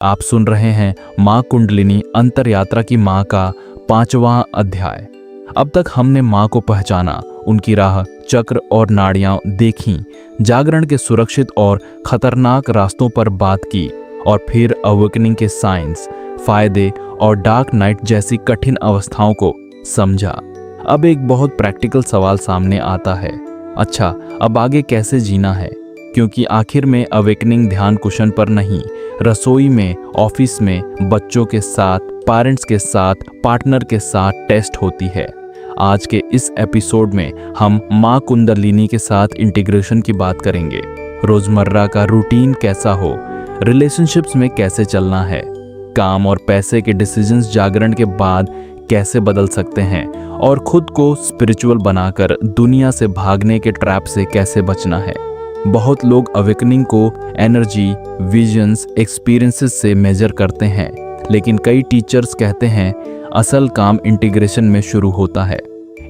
आप सुन रहे हैं माँ कुंडलिनी अंतर यात्रा की माँ का 5वां अध्याय। अब तक हमने माँ को पहचाना, उनकी राह, चक्र और नाड़ियां देखी, जागरण के सुरक्षित और खतरनाक रास्तों पर बात की और फिर अवेकनिंग के साइंस, फायदे और डार्क नाइट जैसी कठिन अवस्थाओं को समझा। अब एक बहुत प्रैक्टिकल सवाल सामने आता है, अच्छा अब आगे कैसे जीना है? क्योंकि आखिर में अवेकनिंग ध्यान कुशन पर नहीं, रसोई में, ऑफिस में, बच्चों के साथ, पेरेंट्स के साथ, पार्टनर के साथ टेस्ट होती है। आज के इस एपिसोड में हम माँ कुंडलिनी के साथ इंटीग्रेशन की बात करेंगे। रोजमर्रा का रूटीन कैसा हो, रिलेशनशिप्स में कैसे चलना है, काम और पैसे के डिसीजंस जागरण के बाद कैसे बदल सकते हैं और खुद को स्पिरिचुअल बनाकर दुनिया से भागने के ट्रैप से कैसे बचना है। बहुत लोग अवेकनिंग को एनर्जी, विजन्स, एक्सपीरियंसेस से मेजर करते हैं, लेकिन कई टीचर्स कहते हैं असल काम इंटीग्रेशन में शुरू होता है।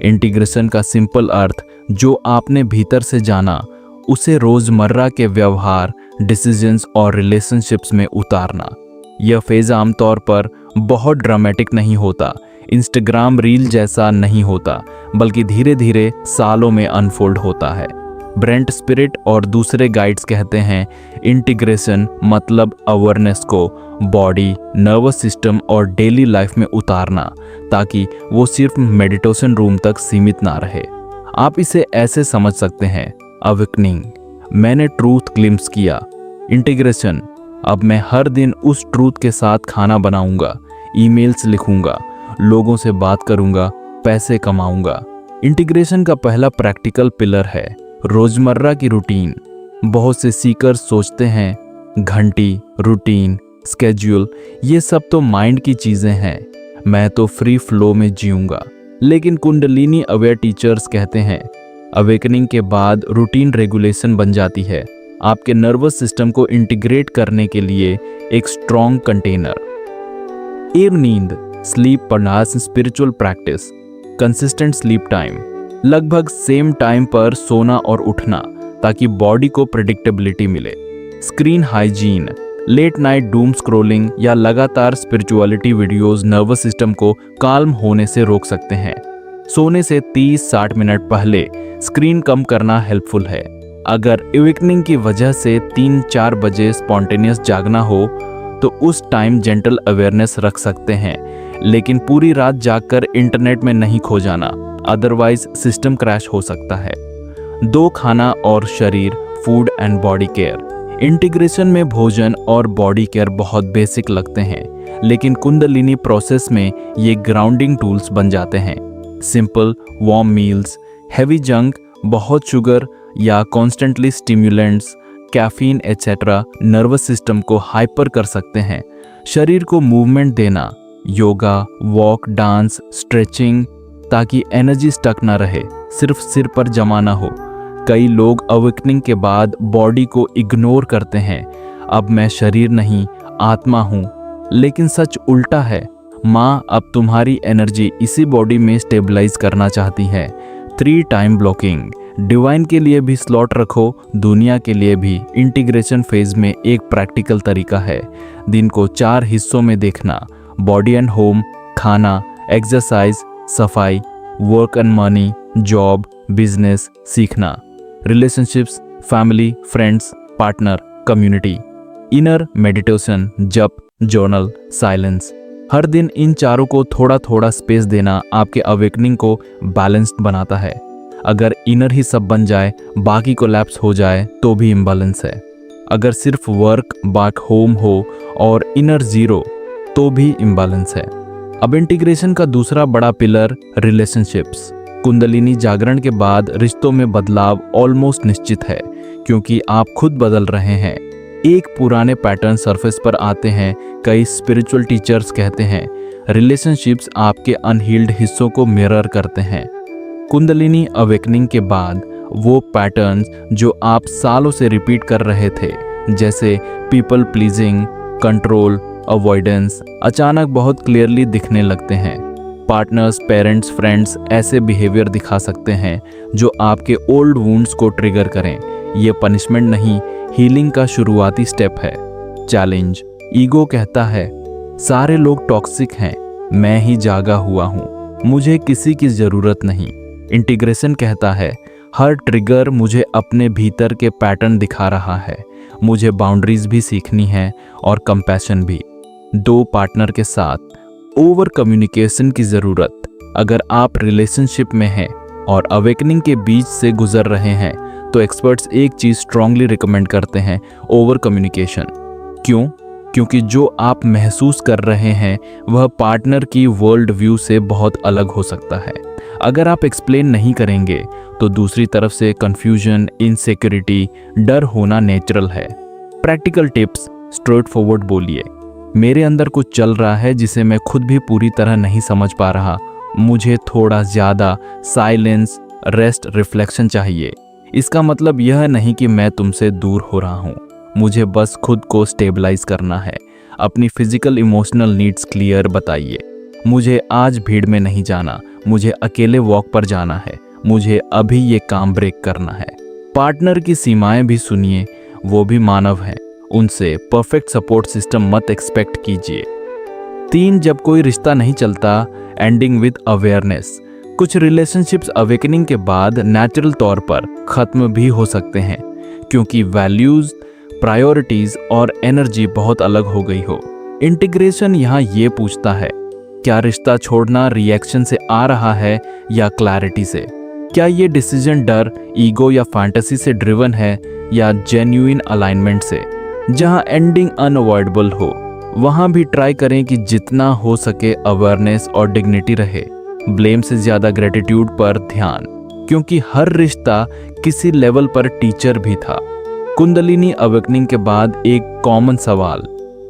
इंटीग्रेशन का सिंपल अर्थ जो आपने भीतर से जाना, उसे रोजमर्रा के व्यवहार, डिसीजंस और रिलेशनशिप्स में उतारना। यह फेज आमतौर पर बहुत ड्रामेटिक नहीं होता, इंस्टाग्राम रील जैसा नहीं होता, बल्कि धीरे धीरे सालों में अनफोल्ड होता है। ब्रेंट स्पिरिट और दूसरे गाइड्स कहते हैं इंटीग्रेशन मतलब अवेयरनेस को बॉडी, नर्वस सिस्टम और डेली लाइफ में उतारना, ताकि वो सिर्फ मेडिटेशन रूम तक सीमित ना रहे। आप इसे ऐसे समझ सकते हैं, अवेकनिंग मैंने ट्रूथ ग्लिम्स किया, इंटीग्रेशन अब मैं हर दिन उस ट्रूथ के साथ खाना बनाऊंगा, ईमेल्स लिखूंगा, लोगों से बात करूंगा, पैसे कमाऊंगा। इंटीग्रेशन का पहला प्रैक्टिकल पिलर है रोजमर्रा की रूटीन। बहुत से सीकर्स सोचते हैं घंटी, रूटीन, स्केड्यूल ये सब तो माइंड की चीजें हैं, मैं तो फ्री फ्लो में जीऊंगा। लेकिन कुंडलिनी अवेयर टीचर्स कहते हैं अवेकनिंग के बाद रूटीन रेगुलेशन बन जाती है, आपके नर्वस सिस्टम को इंटीग्रेट करने के लिए एक स्ट्रॉन्ग कंटेनर। एक नींद, स्लीप पढ़ास, spiritual practice, consistent sleep time, लगभग सेम टाइम पर सोना और उठना ताकि बॉडी को प्रेडिक्टेबिलिटी मिले। Screen hygiene, late night doom scrolling या लगातार स्पिरिचुअलिटी वीडियोस नर्वस सिस्टम को काल्म होने से रोक सकते हैं। सोने से 30-60 मिनट पहले स्क्रीन कम करना हेल्पफुल है। अगर अवेकनिंग की वजह से 3-4 बजे स्पॉन्टेनियस जागना हो तो उस टाइम जेंटल अवेयरनेस रख सकते हैं, लेकिन पूरी रात जागकर इंटरनेट में नहीं खो जाना, अदरवाइज सिस्टम क्रैश हो सकता है। 2 खाना और शरीर, food and body care. Integration में भोजन और बॉडी केयर बहुत बेसिक लगते हैं, लेकिन कुंडलिनी प्रोसेस में ये ग्राउंडिंग टूल्स बन जाते हैं। Simple warm meals, heavy junk, बहुत शुगर या constantly stimulants, caffeine etcetera nervous system को हाइपर कर सकते हैं। शरीर को मूवमेंट देना, योगा, वॉक, डांस, स्ट्रेचिंग, ताकि एनर्जी स्टक ना रहे, सिर्फ सिर पर जमा ना हो। कई लोग अवेकनिंग के बाद बॉडी को इग्नोर करते हैं, अब मैं शरीर नहीं आत्मा हूँ, लेकिन सच उल्टा है। माँ अब तुम्हारी एनर्जी इसी बॉडी में स्टेबलाइज करना चाहती है। 3 टाइम ब्लॉकिंग, डिवाइन के लिए भी स्लॉट रखो, दुनिया के लिए भी। इंटीग्रेशन फेज में एक प्रैक्टिकल तरीका है, दिन को 4 हिस्सों में देखना, बॉडी एंड होम, खाना, एक्सरसाइज, सफाई, work and money, job, business, सीखना, relationships, family, friends, partner, community, inner meditation, जप, जर्नल, साइलेंस। हर दिन इन चारों को थोड़ा थोड़ा स्पेस देना आपके अवेकनिंग को बैलेंस्ड बनाता है। अगर इनर ही सब बन जाए, बाकी कोलैप्स हो जाए तो भी इम्बैलेंस है। अगर सिर्फ वर्क बैक होम हो और इनर जीरो तो भी इम्बैलेंस है। अब इंटीग्रेशन का दूसरा बड़ा पिलर रिलेशनशिप्स। कुंडलिनी जागरण के बाद रिश्तों में बदलाव ऑलमोस्ट निश्चित है, क्योंकि आप खुद बदल रहे हैं। एक पुराने पैटर्न सरफेस पर आते हैं। कई स्पिरिचुअल टीचर्स कहते हैं रिलेशनशिप्स आपके अनहील्ड हिस्सों को मिरर करते हैं। कुंडलिनी अवेकनिंग के बाद वो पैटर्न्स जो आप सालों से रिपीट कर रहे थे, जैसे पीपल प्लीजिंग, कंट्रोल, अवॉइडेंस, अचानक बहुत क्लियरली दिखने लगते हैं। पार्टनर्स, पेरेंट्स, फ्रेंड्स ऐसे बिहेवियर दिखा सकते हैं जो आपके ओल्ड वुंड्स को ट्रिगर करें। ये पनिशमेंट नहीं, हीलिंग का शुरुआती स्टेप है। चैलेंज, ईगो कहता है सारे लोग टॉक्सिक हैं, मैं ही जागा हुआ हूँ, मुझे किसी की जरूरत नहीं। इंटीग्रेशन कहता है हर ट्रिगर मुझे अपने भीतर के पैटर्न दिखा रहा है, मुझे बाउंड्रीज भी सीखनी है और कंपैशन भी। दो पार्टनर के साथ ओवर कम्युनिकेशन की ज़रूरत। अगर आप रिलेशनशिप में हैं और अवेकनिंग के बीच से गुजर रहे हैं तो एक्सपर्ट्स एक चीज़ स्ट्रांगली रिकमेंड करते हैं, ओवर कम्युनिकेशन। क्यों? क्योंकि जो आप महसूस कर रहे हैं वह पार्टनर की वर्ल्ड व्यू से बहुत अलग हो सकता है। अगर आप एक्सप्लेन नहीं करेंगे तो दूसरी तरफ से कंफ्यूजन, इनसिक्योरिटी, डर होना नेचुरल है। प्रैक्टिकल टिप्स, स्ट्रेट फॉरवर्ड बोलिए, मेरे अंदर कुछ चल रहा है जिसे मैं खुद भी पूरी तरह नहीं समझ पा रहा, मुझे थोड़ा ज़्यादा साइलेंस, रेस्ट, रिफ्लेक्शन चाहिए। इसका मतलब यह नहीं कि मैं तुमसे दूर हो रहा हूँ, मुझे बस खुद को स्टेबलाइज करना है। अपनी फिजिकल इमोशनल नीड्स क्लियर बताइए, मुझे आज भीड़ में नहीं जाना, मुझे अकेले वॉक पर जाना है, मुझे अभी ये काम ब्रेक करना है। पार्टनर की सीमाएं भी सुनिए, वो भी मानव हैं, उनसे परफेक्ट सपोर्ट सिस्टम मत एक्सपेक्ट कीजिए। 3, जब कोई रिश्ता नहीं चलता, एंडिंग विद अवेयरनेस। कुछ रिलेशनशिप्स अवेकनिंग के बाद नेचुरल तौर पर खत्म भी हो सकते हैं क्योंकि वैल्यूज, प्रायोरिटीज और एनर्जी बहुत अलग हो गई हो। इंटीग्रेशन यहाँ ये पूछता है, क्या रिश्ता छोड़ना रिएक्शन से आ रहा है या क्लैरिटी से? क्या ये डिसीजन डर, ईगो या फैंटेसी से ड्रिवन है या जेन्युइन अलाइनमेंट से? जहाँ एंडिंग अनअवॉइडेबल हो वहाँ भी ट्राई करें कि जितना हो सके अवेयरनेस और डिग्निटी रहे। ब्लेम से ज़्यादा ग्रेटिट्यूड पर ध्यान, क्योंकि हर रिश्ता किसी लेवल पर टीचर भी था। कुंडलिनी अवेकनिंग के बाद एक कॉमन सवाल,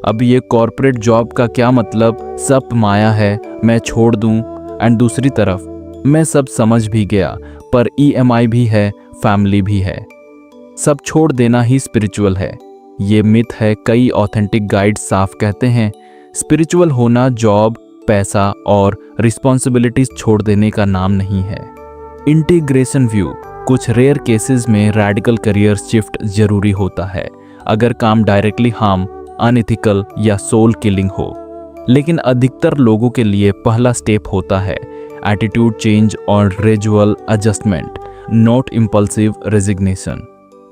अब ये कॉर्पोरेट जॉब का क्या मतलब, सब माया है, मैं छोड़ दूं? एंड दूसरी तरफ, मैं सब समझ भी गया पर EMI भी है, फैमिली भी है। सब छोड़ देना ही स्पिरिचुअल है। ये मिथ है। कई ऑथेंटिक गाइड साफ कहते हैं स्पिरिचुअल होना जॉब, पैसा और रिस्पॉन्सिबिलिटीज छोड़ देने का नाम नहीं है। इंटीग्रेशन व्यू, कुछ रेयर केसेस में रैडिकल करियर शिफ्ट जरूरी होता है अगर काम डायरेक्टली हार्म, अनएथिकल या सोल किलिंग हो, लेकिन अधिकतर लोगों के लिए पहला स्टेप होता है एटीट्यूड चेंज और gradual adjustment, not impulsive resignation.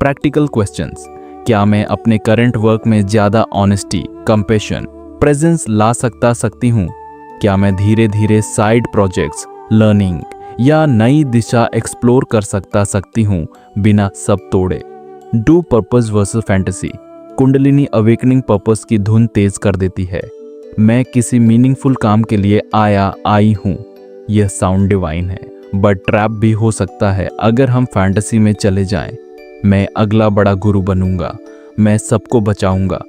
Practical questions, क्या मैं अपने करंट वर्क में ज़्यादा ऑनेस्टी, कंपैशन, प्रेजेंस ला सकती हूँ? क्या मैं धीरे धीरे साइड प्रोजेक्ट्स, लर्निंग या नई दिशा एक्सप्लोर कर सकती हूँ बिना सब तोड़े? Do purpose versus fantasy, kundalini awakening purpose की धुन तेज कर देती है। मैं किसी मीनिंगफुल काम के लिए आई हूँ, यह साउंड डिवाइन है, बट ट्रैप भी हो सकता है अगर हम फैंटेसी में चले जाएं। मैं अगला बड़ा गुरु बनूंगा, मैं सबको बचाऊंगा,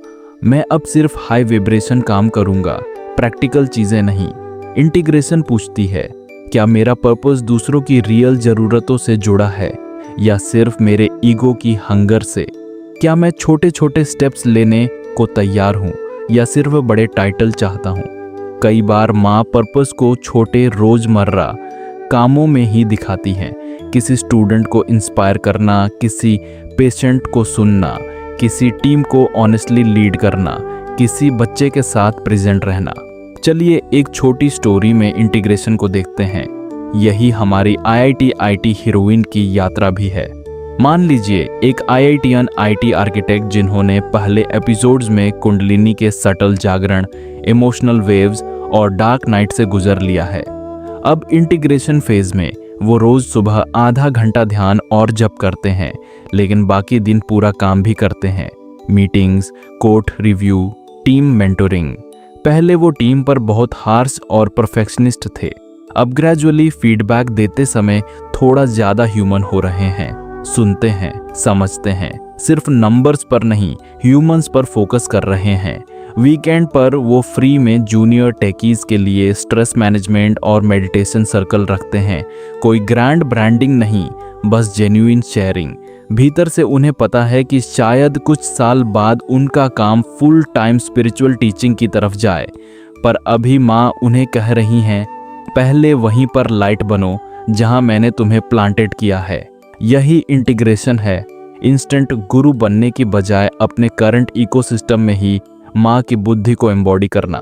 मैं अब सिर्फ हाई वाइब्रेशन काम करूंगा, प्रैक्टिकल चीजें नहीं। इंटीग्रेशन पूछती है, क्या मेरा पर्पस दूसरों की रियल ज़रूरतों से जुड़ा है या सिर्फ मेरे ईगो की हंगर से? क्या मैं छोटे छोटे स्टेप्स लेने को तैयार हूँ या सिर्फ बड़े टाइटल चाहता हूँ? कई बार माँ पर्पस को छोटे रोजमर्रा कामों में ही दिखाती हैं। किसी स्टूडेंट को इंस्पायर करना, किसी पेशेंट को सुनना, किसी टीम को ऑनेस्टली लीड करना, किसी बच्चे के साथ प्रेजेंट रहना। चलिए एक छोटी स्टोरी में इंटीग्रेशन को देखते हैं। यही हमारी IIT हीरोइन की यात्रा भी है। मान लीजिए एक IITian IT आर्किटेक्ट जिन्होंने पहले एपिसोड्स में कुंडलिनी के सटल जागरण, इमोशनल वेव्स और डार्क नाइट से गुजर लिया है। अब इंटीग्रेशन फेज में वो रोज सुबह आधा घंटा ध्यान और जप करते हैं, लेकिन बाकी दिन पूरा काम भी करते हैं। Meetings, code review, team mentoring. पहले वो टीम पर बहुत हार्श और परफेक्शनिस्ट थे, अब ग्रेजुअली फीडबैक देते समय थोड़ा ज्यादा ह्यूमन हो रहे हैं। सुनते हैं, समझते हैं, सिर्फ नंबर्स पर नहीं ह्यूमंस पर फोकस कर रहे हैं। वीकेंड पर वो फ्री में जूनियर टेकीज के लिए स्ट्रेस मैनेजमेंट और मेडिटेशन सर्कल रखते हैं। कोई ग्रैंड ब्रांडिंग नहीं, बस जेन्युइन शेयरिंग। भीतर से उन्हें पता है कि शायद कुछ साल बाद उनका काम फुल टाइम स्पिरिचुअल टीचिंग की तरफ जाए, पर अभी माँ उन्हें कह रही हैं, पहले वहीं पर लाइट बनो जहां मैंने तुम्हें प्लांटेड किया है। यही इंटीग्रेशन है। इंस्टेंट गुरु बनने की बजाय अपने करंट इकोसिस्टम में ही माँ की बुद्धि को एम्बॉडी करना।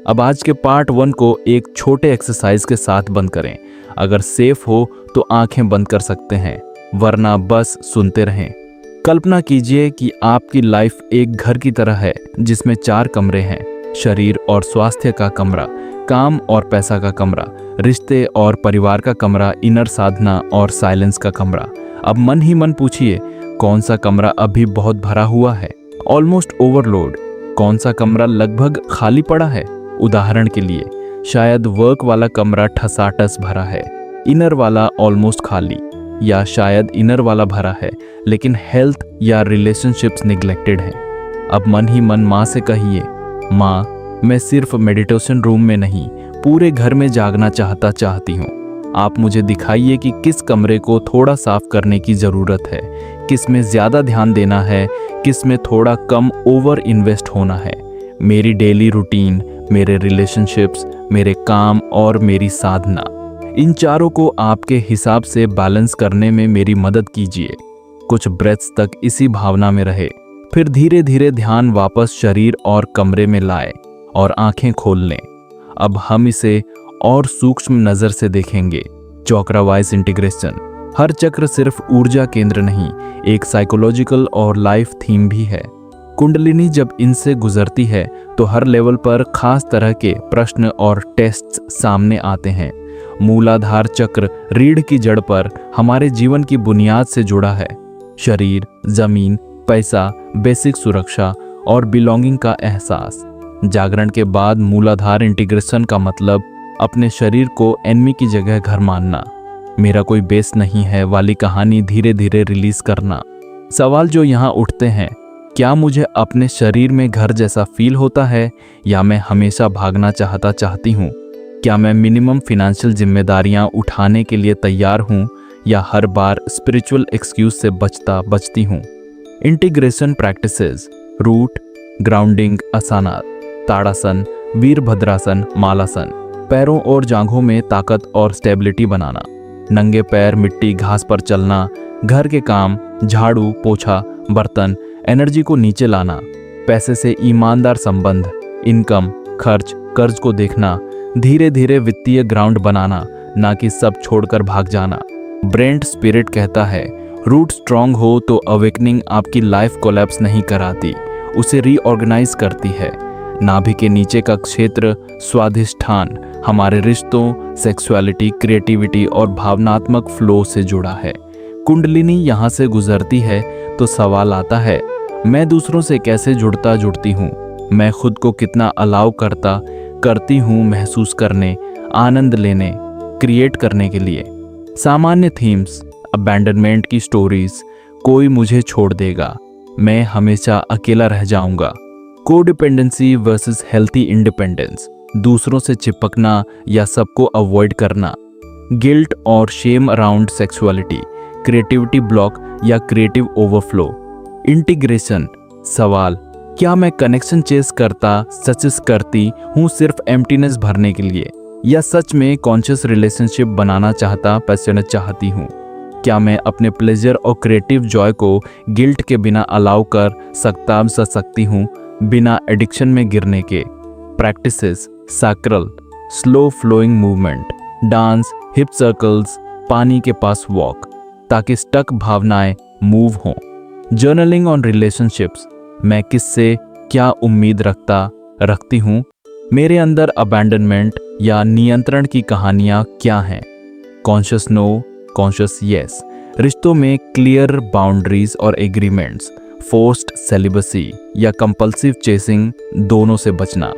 अब आज के पार्ट 1 को एक छोटे एक्सरसाइज के साथ बंद करें। अगर सेफ हो तो आंखें बंद कर सकते हैं, वरना बस सुनते रहें। कल्पना कीजिए कि आपकी लाइफ एक घर की तरह है जिसमें 4 कमरे हैं, शरीर और स्वास्थ्य का कमरा, काम और पैसा का कमरा, रिश्ते और परिवार का कमरा, इनर साधना और साइलेंस का कमरा। अब मन ही मन पूछिए, कौन सा कमरा अभी बहुत भरा हुआ है, ऑलमोस्ट ओवरलोड? कौन सा कमरा लगभग खाली पड़ा है? उदाहरण के लिए, शायद वर्क वाला कमरा ठसाठस भरा है, इनर वाला ऑलमोस्ट खाली, या शायद इनर वाला भरा है लेकिन हेल्थ या रिलेशनशिप्स निग्लेक्टेड है। अब मन ही मन माँ से कहिए, माँ, मैं सिर्फ मेडिटेशन रूम में नहीं, पूरे घर में जागना चाहती हूँ। आप मुझे दिखाइए कि किस कमरे को थोड़ा साफ करने की ज़रूरत है, किस में ज़्यादा ध्यान देना है, किस में थोड़ा कम ओवर इन्वेस्ट होना है। मेरी डेली रूटीन, मेरे रिलेशनशिप्स, मेरे काम और मेरी साधना, इन चारों को आपके हिसाब से बैलेंस करने में मेरी मदद कीजिए। कुछ ब्रेथ्स तक इसी भावना में रहे, फिर धीरे धीरे ध्यान वापस शरीर और कमरे में लाए और आंखें खोल लें। अब हम इसे और सूक्ष्म नज़र से देखेंगे। चक्र वाइज इंटीग्रेशन। हर चक्र सिर्फ ऊर्जा केंद्र नहीं, एक साइकोलॉजिकल और लाइफ थीम भी है। कुंडलिनी जब इनसे गुजरती है तो हर लेवल पर खास तरह के प्रश्न और टेस्ट्स सामने आते हैं। मूलाधार चक्र रीढ़ की जड़ पर हमारे जीवन की बुनियाद से जुड़ा है। शरीर, जमीन, पैसा, बेसिक सुरक्षा और बिलोंगिंग का एहसास। जागरण के बाद मूलाधार इंटीग्रेशन का मतलब अपने शरीर को एनिमी की जगह घर मानना, मेरा कोई बेस नहीं है वाली कहानी धीरे धीरे रिलीज करना। सवाल जो यहाँ उठते हैं, क्या मुझे अपने शरीर में घर जैसा फील होता है, या मैं हमेशा भागना चाहती हूँ? क्या मैं मिनिमम फिनेंशियल जिम्मेदारियां उठाने के लिए तैयार हूं, या हर बार स्पिरिचुअल एक्सक्यूज से बचती हूं? इंटीग्रेशन प्रैक्टिसेस: रूट, ग्राउंडिंग आसनात, ताड़ासन, वीरभद्रासन, मालासन। पैरों और जांघों में ताकत और स्टेबिलिटी बनाना। नंगे पैर मिट्टी घास पर चलना। घर के काम, झाड़ू, पोछा, बर्तन, एनर्जी को नीचे लाना। पैसे से ईमानदार संबंध, इनकम, खर्च, कर्ज को देखना। धीरे धीरे वित्तीय ग्राउंड बनाना, ना कि सब छोड़कर भाग जाना। ब्रेंट स्पिरिट कहता है, रूट स्ट्रांग हो तो अवेकनिंग आपकी लाइफ कोलैप्स नहीं कराती, उसे रीऑर्गेनाइज करती है। नाभि के नीचे का क्षेत्र स्वाधिष्ठान हमारे रिश्तों, सेक्सुअलिटी, क्रिएटिविटी और भावनात्मक फ्लो से जुड़ा है। कुंडलिनी यहाँ से गुजरती है तो सवाल आता है, मैं दूसरों से कैसे जुड़ती हूँ? मैं खुद को कितना अलाउ करती हूँ महसूस करने, आनंद लेने, क्रिएट करने के लिए? सामान्य थीम्स: अबैंडनमेंट की स्टोरीज, कोई मुझे छोड़ देगा, मैं हमेशा अकेला रह जाऊंगा। कोडिपेंडेंसी वर्सेस हेल्थी इंडिपेंडेंस, दूसरों से चिपकना या सबको अवॉइड करना। गिल्ट और shame around sexuality, creativity block या क्रिएटिव ओवरफ्लो। इंटीग्रेशन सवाल: क्या मैं कनेक्शन चेस करती हूँ सिर्फ एम्प्टीनेस भरने के लिए, या सच में कॉन्शियस रिलेशनशिप बनाना पैशनेट चाहती हूँ? क्या मैं अपने प्लेजर और क्रिएटिव जॉय को गिल्ट के बिना अलाउ कर सकती हूँ, बिना एडिक्शन में गिरने के? Practices: sacral, slow flowing movement, dance, hip circles, पानी के पास वॉक, ताकि स्टक भावनाएं मूव हों। जर्नलिंग ऑन रिलेशनशिप्स, मैं किससे क्या उम्मीद रखती हूँ? मेरे अंदर अबैंडनमेंट या नियंत्रण की कहानियाँ क्या हैं? Conscious no, conscious yes. रिश्तों में क्लियर बाउंड्रीज और एग्रीमेंट्स, फोर्स्ड सेलिबसी या कंपल्सिव चेसिंग, दोनों से बचना।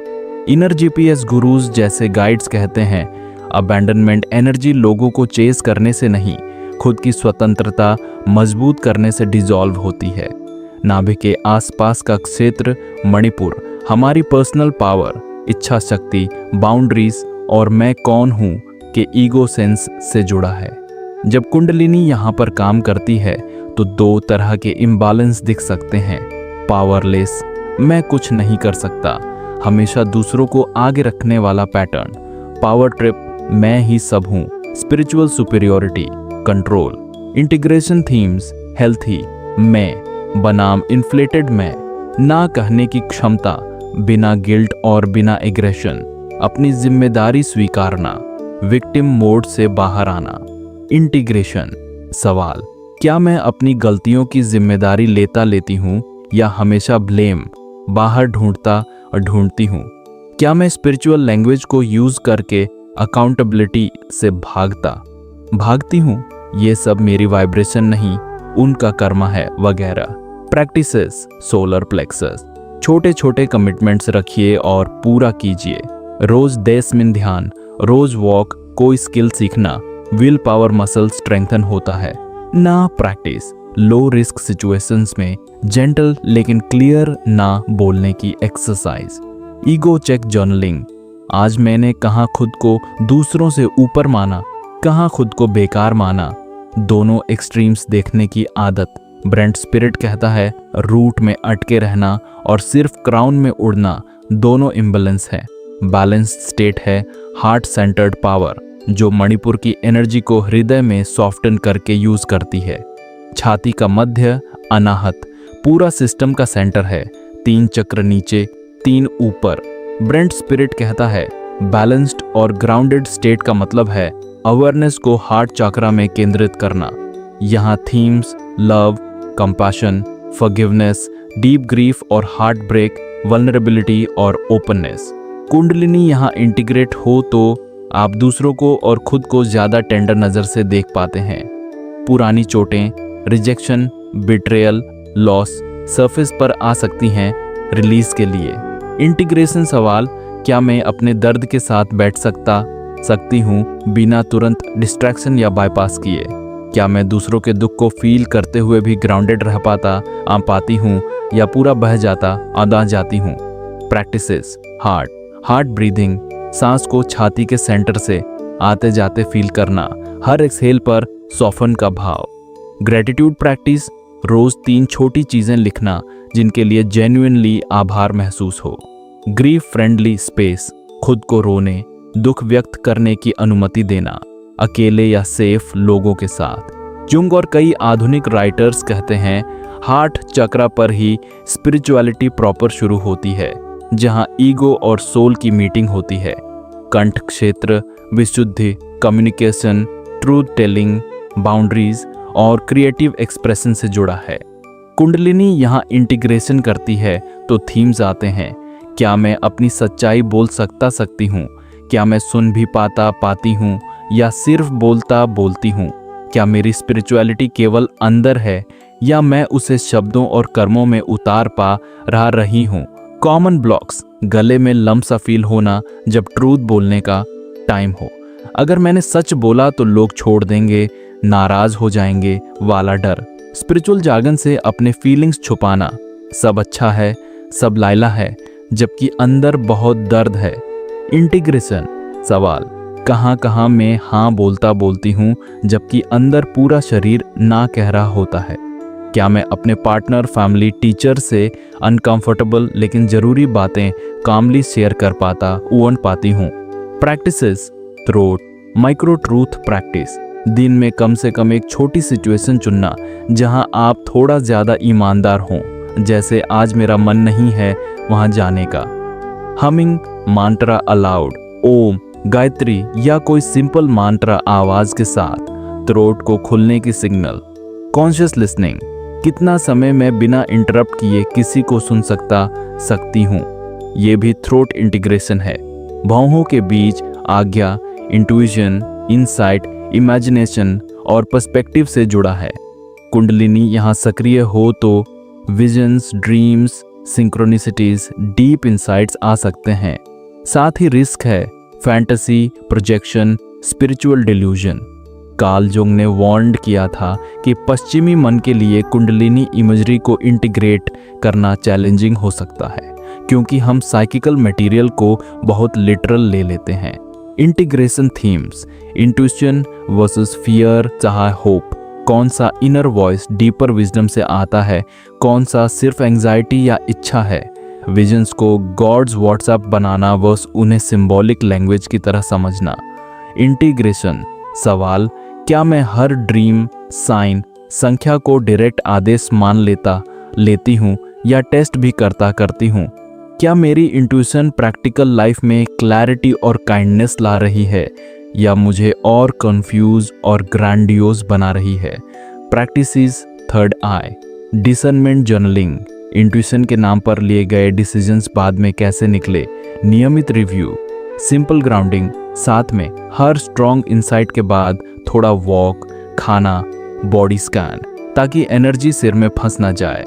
इनर जीपीएस गुरुज जैसे गाइड्स कहते हैं, अबैंडनमेंट एनर्जी लोगों को चेस करने से नहीं, खुद की स्वतंत्रता मजबूत करने से डिसॉल्व होती है। नाभि के आसपास का क्षेत्र मणिपुर हमारी पर्सनल पावर, इच्छा शक्ति, बाउंड्रीज और मैं कौन हूँ के ईगो सेंस से जुड़ा है। जब कुंडलिनी यहाँ पर काम करती है तो 2 तरह के इम्बैलेंस दिख सकते हैं। पावरलेस, मैं कुछ नहीं कर सकता, हमेशा दूसरों को आगे रखने वाला पैटर्न। पावर ट्रिप, मैं ही सब हूँ, spiritual superiority, control. Integration themes: healthy, मैं बनाम इन्फ्लेटेड मैं, ना कहने की क्षमता, बिना गिल्ट और बिना एग्रेशन, अपनी जिम्मेदारी स्वीकारना, विक्टिम मोड से बाहर आना। इंटीग्रेशन। सवाल, क्या मैं अपनी गलतियों की जिम्मेदारी लेती हूँ या हमेशा ब्लेम बाहर ढूंढती हूँ? क्या मैं स्पिरिचुअल लैंग्वेज को यूज करके अकाउंटेबिलिटी से भागती हूँ? ये सब मेरी वाइब्रेशन नहीं, उनका कर्मा है वगैरह। प्रैक्टिसेस। Solar plexus. छोटे छोटे कमिटमेंट्स रखिए और पूरा कीजिए। रोज 10 मिनट ध्यान, रोज वॉक, कोई स्किल सीखना, विल पावर मसल स्ट्रेंथन होता है ना। प्रैक्टिस लो रिस्क सिचुएशंस में जेंटल लेकिन क्लियर ना बोलने की एक्सरसाइज। Ego check journaling. आज मैंने कहाँ खुद को दूसरों से ऊपर माना, कहाँ खुद को बेकार माना। दोनों एक्सट्रीम्स देखने की आदत। ब्रेंट स्पिरिट कहता है, रूट में अटके रहना और सिर्फ क्राउन में उड़ना दोनों इम्बैलेंस है। बैलेंस्ड स्टेट है हार्ट सेंटर्ड पावर, जो मणिपुर की एनर्जी को हृदय में सॉफ्टन करके यूज करती है। छाती का मध्य अनाहत पूरा सिस्टम का सेंटर है। 3 चक्र नीचे, 3 ऊपर। ब्रेंट स्पिरिट कहता है, बैलेंस्ड और ग्राउंडेड स्टेट का मतलब है अवेयरनेस को हार्ट चक्रा में केंद्रित करना। यहाँ themes love, compassion, forgiveness, deep grief और हार्ट ब्रेक, वल्नरेबिलिटी और ओपननेस। कुंडलिनी यहाँ इंटीग्रेट हो तो आप दूसरों को और खुद को ज्यादा टेंडर नजर से देख पाते हैं। पुरानी चोटें, रिजेक्शन, बिट्रेयल, लॉस सरफेस पर आ सकती हैं रिलीज के लिए। इंटीग्रेशन सवाल, क्या मैं अपने दर्द के साथ बैठ सकती हूँ बिना तुरंत डिस्ट्रैक्शन या बाईपास किए? क्या मैं दूसरों के दुख को फील करते हुए भी ग्राउंडेड रह पाती हूँ या पूरा बह जाती हूँ? प्रैक्टिसेस। हार्ट ब्रीदिंग, सांस को छाती के सेंटर से आते जाते फील करना, हर एक्सहेल पर सॉफ्टन का भाव। ग्रेटिट्यूड प्रैक्टिस, रोज 3 छोटी चीजें लिखना जिनके लिए जेन्युइनली आभार महसूस हो। ग्रीफ फ्रेंडली स्पेस, खुद को रोने, दुख व्यक्त करने की अनुमति देना, अकेले या सेफ लोगों के साथ। जुंग और कई आधुनिक राइटर्स कहते हैं, हार्ट चक्रा पर ही स्पिरिचुअलिटी प्रॉपर शुरू होती है, जहां ईगो और सोल की मीटिंग होती है। कंठ क्षेत्र विशुद्धि, कम्युनिकेशन, ट्रूथ टेलिंग, बाउंड्रीज और क्रिएटिव एक्सप्रेशन से जुड़ा है। कुंडलिनी यहाँ इंटीग्रेशन करती है तो थीम्स आते हैं। क्या मैं अपनी सच्चाई बोल सकती हूँ? क्या मैं सुन भी पाती हूँ या सिर्फ बोलती हूँ? क्या मेरी स्पिरिचुअलिटी केवल अंदर है या मैं उसे शब्दों और कर्मों में उतार रही हूँ? कॉमन ब्लॉक्स, गले में लम्ब सा फील होना जब ट्रूथ बोलने का टाइम हो। अगर मैंने सच बोला तो लोग छोड़ देंगे, नाराज हो जाएंगे वाला डर। स्पिरिचुअल जागन से अपने फीलिंग्स छुपाना, सब अच्छा है, सब लाइला है, जबकि अंदर बहुत दर्द है। इंटीग्रेशन सवाल, कहाँ मैं हाँ बोलती हूँ जबकि अंदर पूरा शरीर ना कह रहा होता है? क्या मैं अपने पार्टनर, फैमिली, टीचर से अनकंफर्टेबल लेकिन जरूरी बातें कामली शेयर कर पाती हूँ? Practices. Throat micro truth practice, दिन में कम से कम एक छोटी सिचुएशन चुनना जहां आप थोड़ा ज्यादा ईमानदार हों, जैसे आज मेरा मन नहीं है वहां जाने का। हमिंग मांत्रा अलाउड, ओम, गायत्री या कोई सिंपल मांत्रा आवाज के साथ थ्रोट को खुलने की सिग्नल। कॉन्शियस लिसनिंग, कितना समय मैं बिना इंटरप्ट किए किसी को सुन सकती हूँ? ये भी थ्रोट इंटीग्रेशन है। भौहों के बीच आज्ञा, इंट्यूशन, इनसाइट, इमेजिनेशन और पर्सपेक्टिव से जुड़ा है। कुंडलिनी यहाँ सक्रिय हो तो विजन्स, ड्रीम्स, सिंक्रोनिसिटीज, डीप इंसाइट्स आ सकते हैं। साथ ही रिस्क है fantasy, projection, spiritual delusion. Karl Jung ने वार्न्ड किया था कि पश्चिमी मन के लिए कुंडलिनी इमेजरी को इंटीग्रेट करना चैलेंजिंग हो सकता है, क्योंकि हम साइकिकल मटेरियल को बहुत लिटरल ले लेते हैं। Integration themes, intuition versus fear चाहे होप, कौन सा इनर वॉइस डीपर विजडम से आता है, कौन सा सिर्फ एंजाइटी या इच्छा है। विजन्स को गॉड्स व्हाट्सएप बनाना वर्स उन्हें सिंबॉलिक लैंग्वेज की तरह समझना। इंटीग्रेशन सवाल, क्या मैं हर ड्रीम, साइन, संख्या को डायरेक्ट आदेश मान लेती हूँ या टेस्ट भी करती हूँ? क्या मेरी इंट्यूशन प्रैक्टिकल लाइफ में क्लैरिटी और काइंडनेस ला रही है या मुझे और कंफ्यूज और ग्रैंडियोज बना रही है? प्रैक्टिसेस थर्ड आई, डिसर्नमेंट जर्नलिंग, इंट्यूशन के नाम पर लिए गए डिसीजंस बाद में कैसे निकले, नियमित रिव्यू, सिंपल ग्राउंडिंग, साथ में हर स्ट्रॉन्ग इंसाइट के बाद थोड़ा वॉक, खाना, बॉडी स्कैन, ताकि एनर्जी सिर में फंस ना जाए।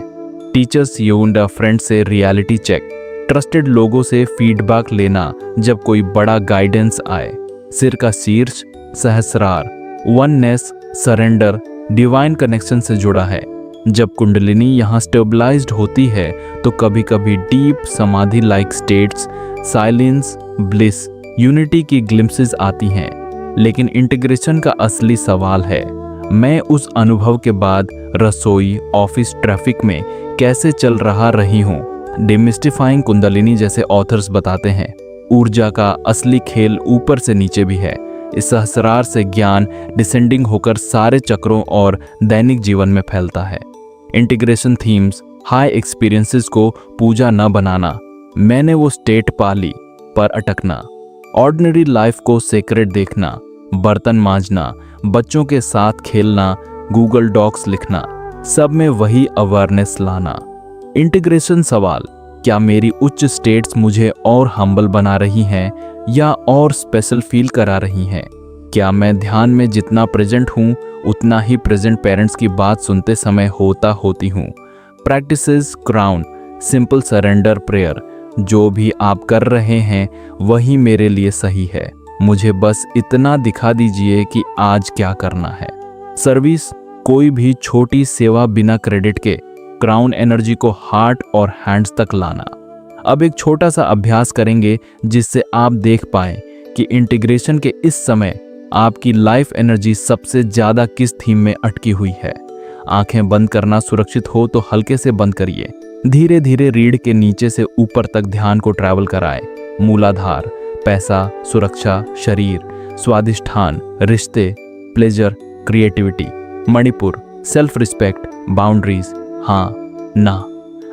टीचर्स यूंड फ्रेंड से रियलिटी चेक, ट्रस्टेड लोगों से फीडबैक लेना जब कोई बड़ा गाइडेंस आए। सिर का शीर्ष सहस्रार, वननेस, सरेंडर, डिवाइन कनेक्शन से जुड़ा है। जब कुंडलिनी यहाँ स्टेबलाइज्ड होती है तो कभी कभी डीप समाधि like states, silence, bliss, unity की ग्लिम्सेस आती हैं। लेकिन इंटीग्रेशन का असली सवाल है, मैं उस अनुभव के बाद रसोई, ऑफिस, ट्रैफिक में कैसे चल रही हूँ। डिमिस्टिफाइंग कुंडलिनी जैसे ऑथर्स बताते हैं, ऊर्जा का असली खेल ऊपर से नीचे भी है। इस सहस्रार से ज्ञान डिसेंडिंग होकर सारे चक्रों और दैनिक जीवन में फैलता है। इंटीग्रेशन थीम्स, हाई एक्सपीरियंसेस को पूजा न बनाना, मैंने वो स्टेट पा ली पर अटकना, ऑर्डिनरी लाइफ को सेक्रेट देखना, बर्तन मांजना, बच्चों के साथ खेलना, गूगल डॉक्स लिखना, सब में वही अवेयरनेस लाना। इंटीग्रेशन सवाल, क्या मेरी उच्च स्टेट्स मुझे और हम्बल बना रही हैं या और स्पेशल फील करा रही हैं? क्या मैं ध्यान में जितना प्रेजेंट हूँ उतना ही प्रेजेंट पेरेंट्स की बात सुनते समय होती हूँ? Practices crown, simple surrender prayer, जो भी आप कर रहे हैं वही मेरे लिए सही है, मुझे बस इतना दिखा दीजिए कि आज क्या करना है। सर्विस, कोई भी छोटी सेवा बिना क्रेडिट के, क्राउन एनर्जी को हार्ट और हैंड्स तक लाना। अब एक छोटा सा अभ्यास करेंगे जिससे आप देख पाएं कि इंटीग्रेशन के इस समय आपकी लाइफ एनर्जी सबसे ज्यादा किस थीम में अटकी हुई है। आंखें बंद करना सुरक्षित हो तो हल्के से बंद करिए। धीरे धीरे रीढ़ के नीचे से ऊपर तक ध्यान को ट्रैवल कराएं। मूलाधार, पैसा, सुरक्षा, शरीर, स्वादिष्ठान, रिश्ते, pleasure, creativity, Manipur, self respect, boundaries, हाँ, ना,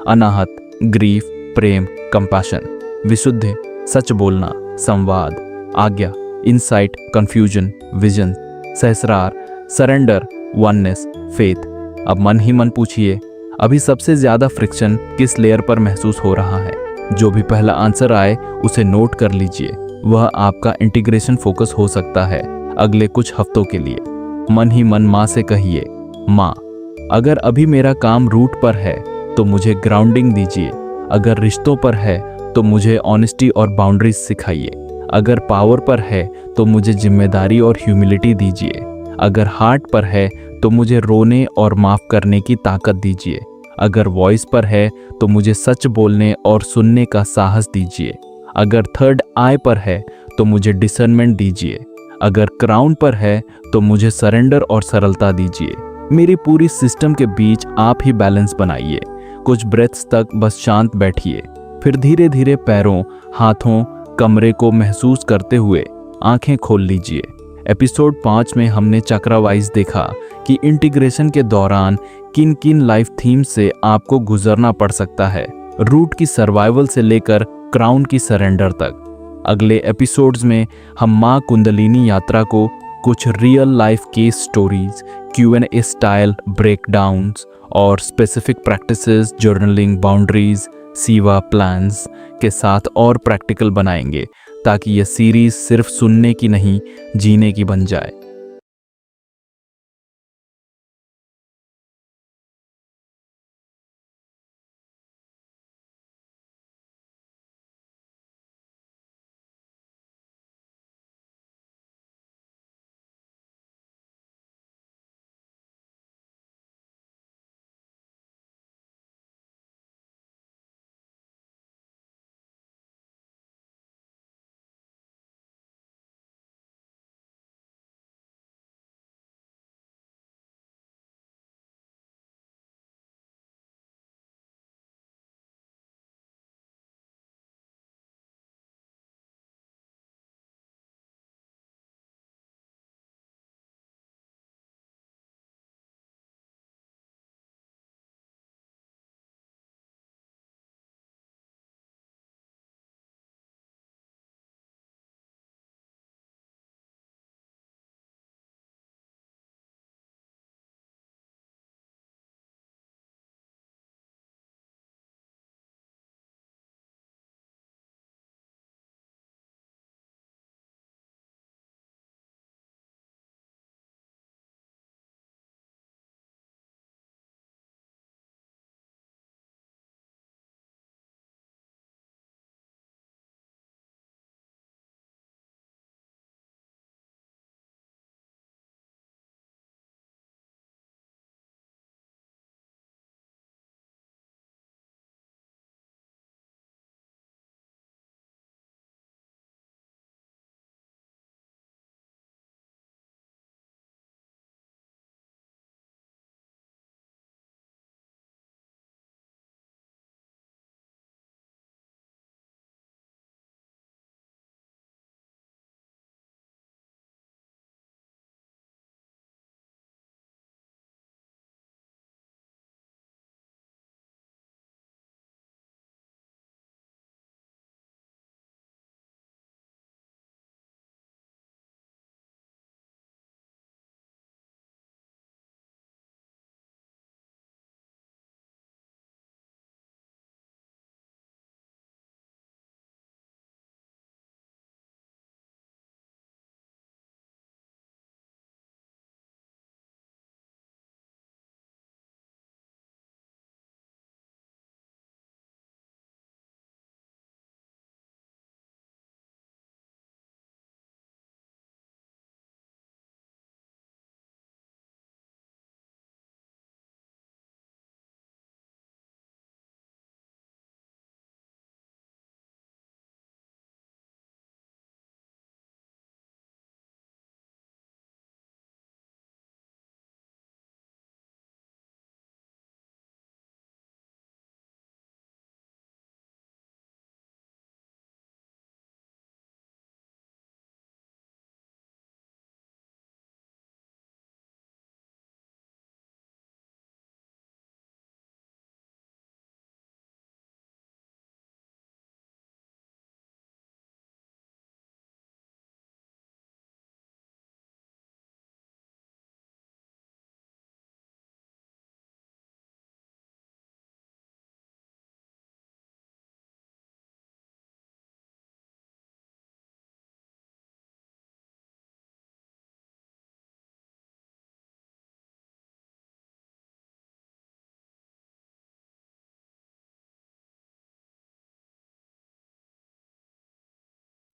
अनाहत, ग्रीफ, प्रेम, कंपैशन, विशुद्ध, सच बोलना, संवाद, आज्ञा, इंसाइट, कंफ्यूजन, विजन, सहस्रार, सरेंडर, वननेस, फेथ। अब मन ही मन पूछिए, अभी सबसे ज्यादा फ्रिक्शन किस लेयर पर महसूस हो रहा है? जो भी पहला आंसर आए उसे नोट कर लीजिए, वह आपका इंटीग्रेशन फोकस हो सकता है अगले कुछ हफ्तों के लिए। मन ही मन माँ से कहिए, माँ, अगर अभी मेरा काम रूट पर है तो मुझे ग्राउंडिंग दीजिए, अगर रिश्तों पर है तो मुझे ऑनेस्टी और बाउंड्रीज सिखाइए, अगर पावर पर है तो मुझे जिम्मेदारी और ह्यूमिलिटी दीजिए, अगर हार्ट पर है तो मुझे रोने और माफ करने की ताकत दीजिए, अगर वॉइस पर है तो मुझे सच बोलने और सुनने का साहस दीजिए, अगर थर्ड आई पर है तो मुझे डिसर्नमेंट दीजिए, अगर क्राउन पर है तो मुझे सरेंडर और सरलता दीजिए। मेरी पूरी सिस्टम के बीच आप ही बैलेंस बनाइए। कुछ ब्रेथ्स तक बस शांत बैठिए, फिर धीरे धीरे पैरों, हाथों, कमरे को महसूस करते हुए आंखें खोल लीजिए। एपिसोड 5 में हमने चक्रा वाइज देखा कि इंटीग्रेशन के दौरान किन किन लाइफ थीम्स से आपको गुजरना पड़ सकता है, रूट की सर्वाइवल से लेकर क्राउन की सरेंडर तक। अगले एपिसोड्स में हम माँ कुंडलिनी यात्रा को कुछ real life case stories, Q&A style breakdowns और स्पेसिफिक प्रैक्टिसेस, जर्नलिंग, बाउंड्रीज, सीवा प्लान्स के साथ और प्रैक्टिकल बनाएंगे, ताकि यह सीरीज सिर्फ सुनने की नहीं, जीने की बन जाए।